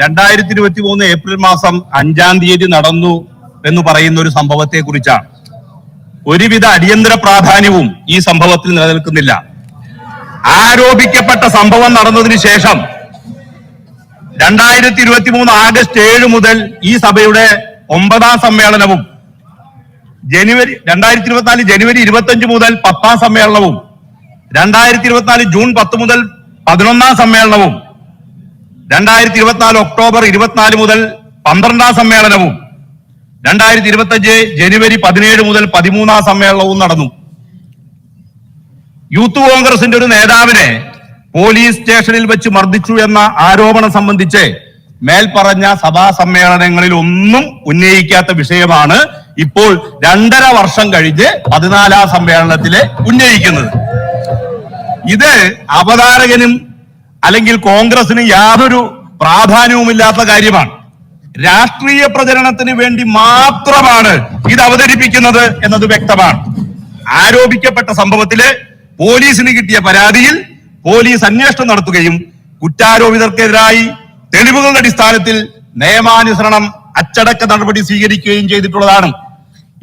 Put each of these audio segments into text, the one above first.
2023 April മാസം 5-ാം തീയതി നടന്നു എന്ന് പറയുന്ന ഒരു സംഭവത്തെ കുറിച്ചാണ്. ഒരുവിധ അടിയന്തര പ്രാധാന്യവും ഈ സംഭവത്തിൽ നിലനിൽക്കുന്നില്ല. ആരോപിക്കപ്പെട്ട സംഭവം നടന്നതിന് ശേഷം 2023 ആഗസ്റ്റ് 7 മുതൽ ഈ സഭയുടെ 9-ാം സമ്മേളനവും 2024 ജനുവരി 25 മുതൽ 10-ാം സമ്മേളനവും 2024 ജൂൺ 10 മുതൽ 11-ാം സമ്മേളനവും 2024 ഒക്ടോബർ 24 മുതൽ 12-ാം സമ്മേളനവും 2025 ജനുവരി 17 മുതൽ 13-ാം സമ്മേളനവും നടന്നു. യൂത്ത് കോൺഗ്രസിന്റെ ഒരു നേതാവിനെ പോലീസ് സ്റ്റേഷനിൽ വെച്ച് മർദ്ദിച്ചു എന്ന ആരോപണം സംബന്ധിച്ച് മേൽപ്പറഞ്ഞ സഭാ സമ്മേളനങ്ങളിൽ ഒന്നും ഉന്നയിക്കാത്ത വിഷയമാണ് ഇപ്പോൾ 2.5 വർഷം കഴിഞ്ഞ് 14-ാം സമ്മേളനത്തില് ഉന്നയിക്കുന്നത്. ഇത് അവതാരകനും അല്ലെങ്കിൽ കോൺഗ്രസിന് യാതൊരു പ്രാധാന്യവുമില്ലാത്ത കാര്യമാണ്. രാഷ്ട്രീയ പ്രചരണത്തിന് വേണ്ടി മാത്രമാണ് ഇത് അവതരിപ്പിക്കുന്നത് എന്നത് വ്യക്തമാണ്. ആരോപിക്കപ്പെട്ട സംഭവത്തില് പോലീസിന് കിട്ടിയ പരാതിയിൽ പോലീസ് അന്വേഷണം നടത്തുകയും കുറ്റാരോപിതർക്കെതിരായി തെളിവുകളുടെ അടിസ്ഥാനത്തിൽ നിയമാനുസരണം അച്ചടക്ക നടപടി സ്വീകരിക്കുകയും ചെയ്തിട്ടുള്ളതാണ്.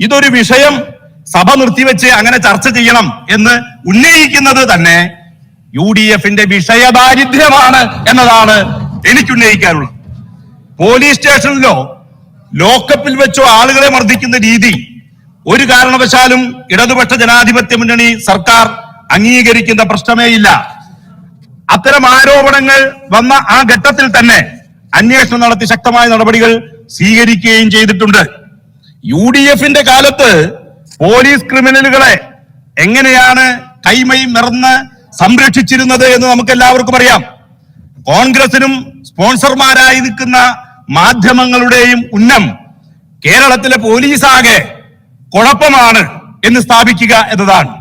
ഇതൊരു വിഷയം സഭ നിർത്തിവെച്ച് അങ്ങനെ ചർച്ച ചെയ്യണം എന്ന് ഉന്നയിക്കുന്നത് തന്നെ UDFന്റെ വിഷയദാരിദ്ര്യമാണ് എന്നതാണ് എനിക്ക് ഉന്നയിക്കാനുള്ളത്. പോലീസ് സ്റ്റേഷനിലോ ലോക്കപ്പിൽ വെച്ചോ ആളുകളെ മർദ്ദിക്കുന്ന രീതി ഒരു കാരണവശാലും ഇടതുപക്ഷ ജനാധിപത്യ മുന്നണി സർക്കാർ അംഗീകരിക്കുന്ന പ്രശ്നമേയില്ല. അത്തരം ആരോപണങ്ങൾ വന്ന ആ ഘട്ടത്തിൽ തന്നെ അന്വേഷണം നടത്തി ശക്തമായ നടപടികൾ സ്വീകരിക്കുകയും ചെയ്തിട്ടുണ്ട്. UDFന്റെ കാലത്ത് പോലീസ് ക്രിമിനലുകളെ എങ്ങനെയാണ് കൈമൈ മറന്ന് സംരക്ഷിച്ചിരുന്നത് എന്ന് നമുക്ക് എല്ലാവർക്കും അറിയാം. കോൺഗ്രസിനും സ്പോൺസർമാരായി നിൽക്കുന്ന മാധ്യമങ്ങളുടെയും ഉന്നം കേരളത്തിലെ പോലീസാകെ കുഴപ്പമാണ് എന്ന് സ്ഥാപിക്കുക എന്നതാണ്.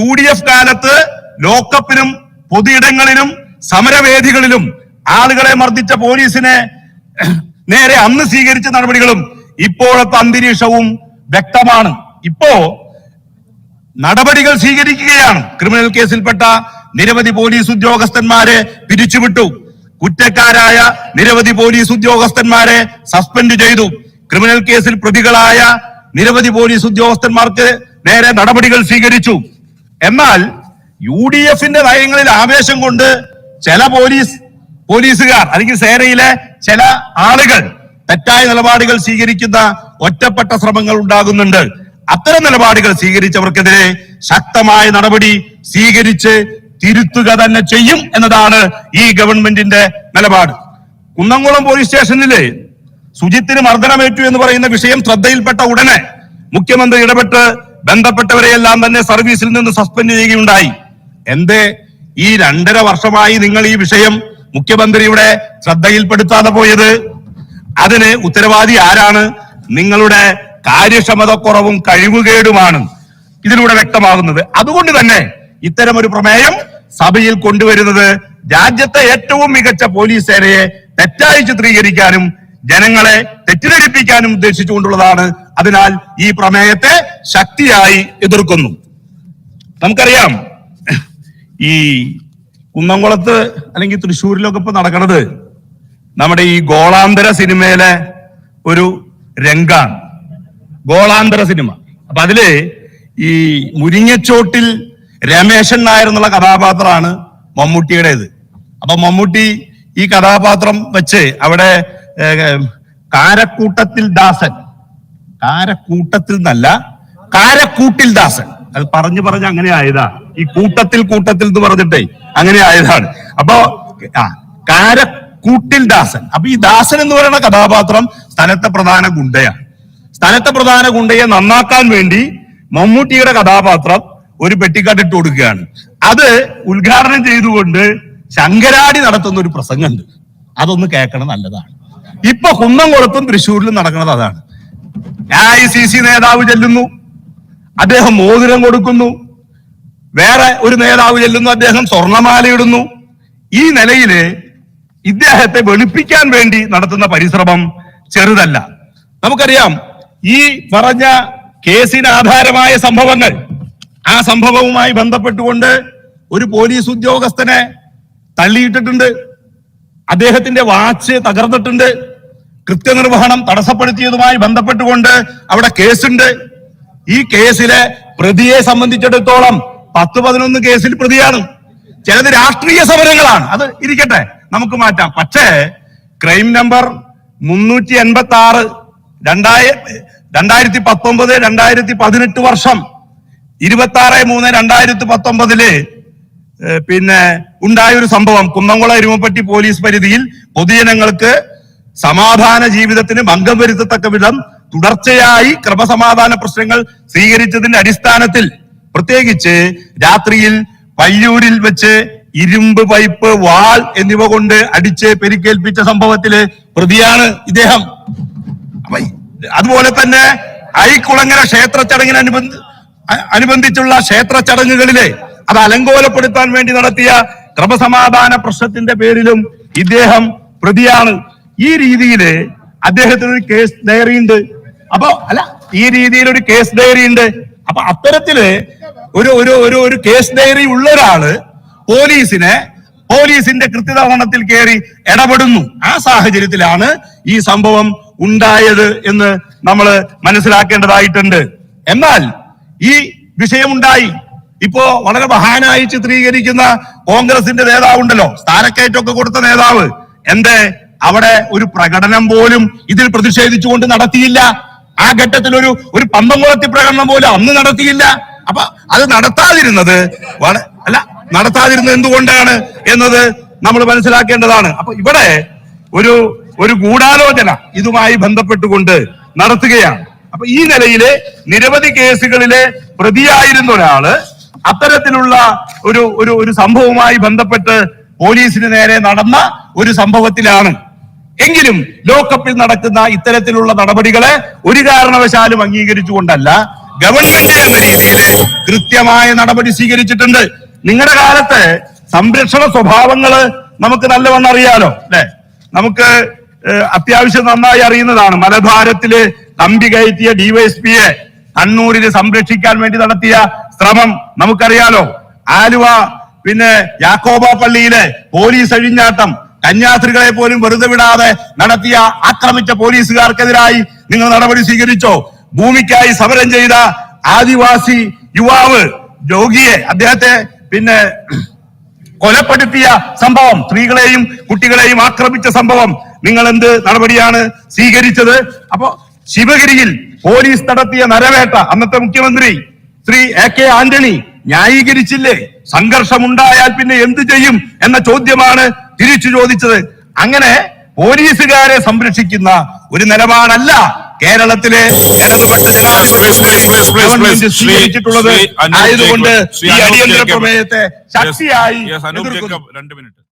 UDF കാലത്ത് ലോക്കപ്പിനും പൊതുയിടങ്ങളിലും സമരവേദികളിലും ആളുകളെ മർദ്ദിച്ച പോലീസിനെ നേരെ അന്ന് സ്വീകരിച്ച നടപടികളും ഇപ്പോഴത്തെ അന്തരീക്ഷവും വ്യക്തമാണ്. ഇപ്പോ നടപടികൾ സ്വീകരിക്കുകയാണ്. ക്രിമിനൽ കേസിൽപ്പെട്ട നിരവധി പോലീസ് ഉദ്യോഗസ്ഥന്മാരെ പിരിച്ചുവിട്ടു. കുറ്റക്കാരായ നിരവധി പോലീസ് ഉദ്യോഗസ്ഥന്മാരെ സസ്പെൻഡ് ചെയ്തു. ക്രിമിനൽ കേസിൽ പ്രതികളായ നിരവധി പോലീസ് ഉദ്യോഗസ്ഥന്മാർക്ക് നേരെ നടപടികൾ സ്വീകരിച്ചു. എന്നാൽ UDFന്റെ നയങ്ങളിൽ ആവേശം കൊണ്ട് ചില പോലീസുകാർ അല്ലെങ്കിൽ സേനയിലെ ചില ആളുകൾ തെറ്റായ നിലപാടുകൾ സ്വീകരിക്കുന്ന ഒറ്റപ്പെട്ട ശ്രമങ്ങൾ ഉണ്ടാകുന്നുണ്ട്. അത്തരം നിലപാടുകൾ സ്വീകരിച്ചവർക്കെതിരെ ശക്തമായ നടപടി സ്വീകരിച്ച് തിരുത്തുക തന്നെ ചെയ്യും എന്നതാണ് ഈ ഗവൺമെന്റിന്റെ നിലപാട്. കുന്നംകുളം പോലീസ് സ്റ്റേഷനില് സുജിത്തിന് മർദ്ദനമേറ്റു എന്ന് പറയുന്ന വിഷയം ശ്രദ്ധയിൽപ്പെട്ട ഉടനെ മുഖ്യമന്ത്രി ഇടപെട്ട് ബന്ധപ്പെട്ടവരെയെല്ലാം തന്നെ സർവീസിൽ നിന്ന് സസ്പെൻഡ് ചെയ്യുകയുണ്ടായി. എന്തേ ഈ 2.5 വർഷമായി നിങ്ങൾ ഈ വിഷയം മുഖ്യമന്ത്രിയുടെ ശ്രദ്ധയിൽപ്പെടുത്താതെ പോയത്? അതിന് ഉത്തരവാദി ആരാണ്? നിങ്ങളുടെ കാര്യക്ഷമതക്കുറവും കഴിവുകേടുമാണ് ഇതിലൂടെ വ്യക്തമാകുന്നത്. അതുകൊണ്ട് തന്നെ ഇത്തരമൊരു പ്രമേയം സഭയിൽ കൊണ്ടുവരുന്നത് രാജ്യത്തെ ഏറ്റവും മികച്ച പോലീസ് സേനയെ തെറ്റായി ചിത്രീകരിക്കാനും ജനങ്ങളെ തെറ്റിദ്ധരിപ്പിക്കാനും ഉദ്ദേശിച്ചുകൊണ്ടുള്ളതാണ്. അതിനാൽ ഈ പ്രമേയത്തെ ശക്തിയായി എതിർക്കുന്നു. നമുക്കറിയാം, ഈ കുന്നംകുളത്ത് അല്ലെങ്കിൽ തൃശ്ശൂരിലൊക്കെ ഇപ്പൊ നടക്കുന്നത് നമ്മുടെ ഈ ഗോളാന്തര സിനിമയിലെ ഒരു രംഗാണ്. ഗോളാന്തര സിനിമ. അപ്പൊ അതില് ഈ മുരിങ്ങച്ചോട്ടിൽ രമേശൻ നായർ എന്നുള്ള കഥാപാത്രമാണ് മമ്മൂട്ടിയുടേത്. അപ്പൊ മമ്മൂട്ടി ഈ കഥാപാത്രം വെച്ച് അവിടെ കാരക്കൂട്ടത്തിൽ ദാസൻ, കാരക്കൂട്ടത്തിൽ എന്നല്ല കാരക്കൂട്ടിൽ ദാസൻ, അത് പറഞ്ഞ് അങ്ങനെ ആയതാ. ഈ കൂട്ടത്തിൽ എന്ന് പറഞ്ഞിട്ടേ അങ്ങനെ ആയതാണ്. അപ്പോ കാരക്കൂട്ടിൽ ദാസൻ. അപ്പൊ ഈ ദാസൻ എന്ന് പറയുന്ന കഥാപാത്രം സ്ഥലത്തെ പ്രധാന ഗുണ്ടയാണ്. സ്ഥലത്തെ പ്രധാന ഗുണ്ടയെ നന്നാക്കാൻ വേണ്ടി മമ്മൂട്ടിയുടെ കഥാപാത്രം ഒരു പെട്ടിക്കാട്ടിട്ട് കൊടുക്കുകയാണ്. അത് ഉദ്ഘാടനം ചെയ്തുകൊണ്ട് ശങ്കരാടി നടത്തുന്ന ഒരു പ്രസംഗമുണ്ട്. അതൊന്ന് കേൾക്കണം, നല്ലതാണ്. ഇപ്പൊ കുന്നംകുളത്തും തൃശ്ശൂരിലും നടക്കുന്നത് അതാണ്. AICC നേതാവ് ചെല്ലുന്നു, അദ്ദേഹം മോതിരം കൊടുക്കുന്നു. വേറെ ഒരു നേതാവ് ചെല്ലുന്നു, അദ്ദേഹം സ്വർണമാലയിടുന്നു. ഈ നിലയില് ഇദ്ദേഹത്തെ വെളുപ്പിക്കാൻ വേണ്ടി നടത്തുന്ന പരിശ്രമം ചെറുതല്ല. നമുക്കറിയാം, ഈ പറഞ്ഞ കേസിന് ആധാരമായ സംഭവങ്ങൾ, ആ സംഭവവുമായി ബന്ധപ്പെട്ടുകൊണ്ട് ഒരു പോലീസ് ഉദ്യോഗസ്ഥനെ തള്ളിയിട്ടിട്ടുണ്ട്. അദ്ദേഹത്തിന്റെ വാച്ച് തകർന്നിട്ടുണ്ട്. കൃത്യനിർവഹണം തടസ്സപ്പെടുത്തിയതുമായി ബന്ധപ്പെട്ടുകൊണ്ട് അവിടെ കേസുണ്ട്. ഈ കേസിലെ പ്രതിയെ സംബന്ധിച്ചിടത്തോളം 10-11 കേസിൽ പ്രതിയാണ്. ചിലത് രാഷ്ട്രീയ സമരങ്ങളാണ്. അത് ഇരിക്കട്ടെ, നമുക്ക് മാറ്റാം. പക്ഷേ ക്രൈം നമ്പർ 386 2019-2018 വർഷം 26/3/2019 പിന്നെ ഉണ്ടായൊരു സംഭവം കുന്നംകുളം എരുമപ്പെട്ടി പോലീസ് പരിധിയിൽ പൊതുജനങ്ങൾക്ക് സമാധാന ജീവിതത്തിന് ഭംഗം വരുത്തത്തക്ക വിധം തുടർച്ചയായി ക്രമസമാധാന പ്രശ്നങ്ങൾ സ്വീകരിച്ചതിന്റെ അടിസ്ഥാനത്തിൽ പ്രത്യേകിച്ച് രാത്രിയിൽ പയ്യൂരിൽ വെച്ച് ഇരുമ്പ് പൈപ്പ്, വാൾ എന്നിവ കൊണ്ട് അടിച്ച് പരിക്കേൽപ്പിച്ച സംഭവത്തില് പ്രതിയാണ് ഇദ്ദേഹം. അതുപോലെ തന്നെ ഐക്കുളങ്ങര ക്ഷേത്ര അനുബന്ധിച്ചുള്ള ക്ഷേത്ര ചടങ്ങുകളിലെ അത് അലങ്കോലപ്പെടുത്താൻ വേണ്ടി നടത്തിയ ക്രമസമാധാന പ്രശ്നത്തിന്റെ പേരിലും ഇദ്ദേഹം പ്രതിയാണ്. ഈ രീതിയില് അദ്ദേഹത്തിന് ഒരു കേസ് ഡയറി ഉണ്ട്. അപ്പൊ അത്തരത്തില് ഒരു കേസ് ഡയറി ഉള്ള ഒരാള് പോലീസിന്റെ കൃത്യനിർവഹണത്തിൽ കയറി ഇടപെടുന്നു. ആ സാഹചര്യത്തിലാണ് ഈ സംഭവം ഉണ്ടായത് എന്ന് നമ്മൾ മനസ്സിലാക്കേണ്ടതായിട്ടുണ്ട്. എന്നാൽ ഈ വിഷയമുണ്ടായി. ഇപ്പോ വളരെ മഹാനായി ചിത്രീകരിക്കുന്ന കോൺഗ്രസിന്റെ നേതാവുണ്ടല്ലോ, സ്ഥാനക്കയറ്റമൊക്കെ കൊടുത്ത നേതാവ്, അവിടെ ഒരു പ്രകടനം പോലും ഇതിൽ പ്രതിഷേധിച്ചുകൊണ്ട് നടത്തിയില്ല. ആ ഘട്ടത്തിൽ ഒരു പന്തംകുളത്തി പ്രകടനം പോലും അന്ന് നടത്തിയില്ല. അപ്പൊ അത് നടത്താതിരുന്നത് എന്തുകൊണ്ടാണ് എന്നത് നമ്മൾ മനസ്സിലാക്കേണ്ടതാണ്. അപ്പൊ ഇവിടെ ഒരു ഗൂഢാലോചന ഇതുമായി ബന്ധപ്പെട്ടുകൊണ്ട് നടത്തുകയാണ്. അപ്പൊ ഈ നിലയിലെ നിരവധി കേസുകളിലെ പ്രതിയായിരുന്ന ഒരാള് അത്തരത്തിലുള്ള ഒരു സംഭവവുമായി ബന്ധപ്പെട്ട് പോലീസിന് നേരെ നടന്ന ഒരു സംഭവത്തിലാണ്. എങ്കിലും ലോക്കപ്പിൽ നടക്കുന്ന ഇത്തരത്തിലുള്ള നടപടികളെ ഒരു കാരണവശാലും അംഗീകരിച്ചുകൊണ്ടല്ല ഗവൺമെന്റ് എന്ന രീതിയിൽ കൃത്യമായ നടപടി സ്വീകരിച്ചിട്ടുണ്ട്. നിങ്ങളുടെ കാലത്ത് സംരക്ഷണ സ്വഭാവങ്ങള് നമുക്ക് നല്ലവണ്ണം അറിയാലോ, അല്ലെ? നമുക്ക് അത്യാവശ്യം നന്നായി അറിയുന്നതാണ്. മലദ്വാരത്തില് കമ്പി കയറ്റിയ ഡിവൈഎസ്പിയെ കണ്ണൂരില് സംരക്ഷിക്കാൻ വേണ്ടി നടത്തിയ ശ്രമം നമുക്കറിയാലോ. ആലുവ പിന്നെ യാക്കോബ പള്ളിയിലെ പോലീസ് അഴിഞ്ഞാട്ടം, കന്യാസ്ത്രീകളെ പോലും വെറുതെ വിടാതെ ആക്രമിച്ച പോലീസുകാർക്കെതിരായി നിങ്ങൾ നടപടി സ്വീകരിച്ചോ? ഭൂമിക്കായി സമരം ചെയ്ത ആദിവാസി യുവാവ് ജോഗിയെ, അദ്ദേഹത്തെ പിന്നെ കൊലപ്പെടുത്തിയ സംഭവം, സ്ത്രീകളെയും കുട്ടികളെയും ആക്രമിച്ച സംഭവം, നിങ്ങൾ എന്ത് നടപടിയാണ് സ്വീകരിച്ചത്? അപ്പോ ശിവഗിരിയിൽ പോലീസ് നടത്തിയ നരവേട്ട അന്നത്തെ മുഖ്യമന്ത്രി ശ്രീ AK ആന്റണി ന്യായീകരിച്ചില്ലേ? സംഘർഷമുണ്ടായാൽ പിന്നെ എന്ത് ചെയ്യും എന്ന ചോദ്യമാണ് തിരിച്ചു ചോദിച്ചത്. അങ്ങനെ പോലീസുകാരെ സംരക്ഷിക്കുന്ന ഒരു നിലപാടല്ല കേരളത്തിലെ ഇടതുപക്ഷ ഗവൺമെന്റ് സ്വീകരിച്ചിട്ടുള്ളത്. ആയതുകൊണ്ട് ഈ അടിയന്തര പ്രമേയത്തെ ശക്തിയായി എതിർക്കുന്നു.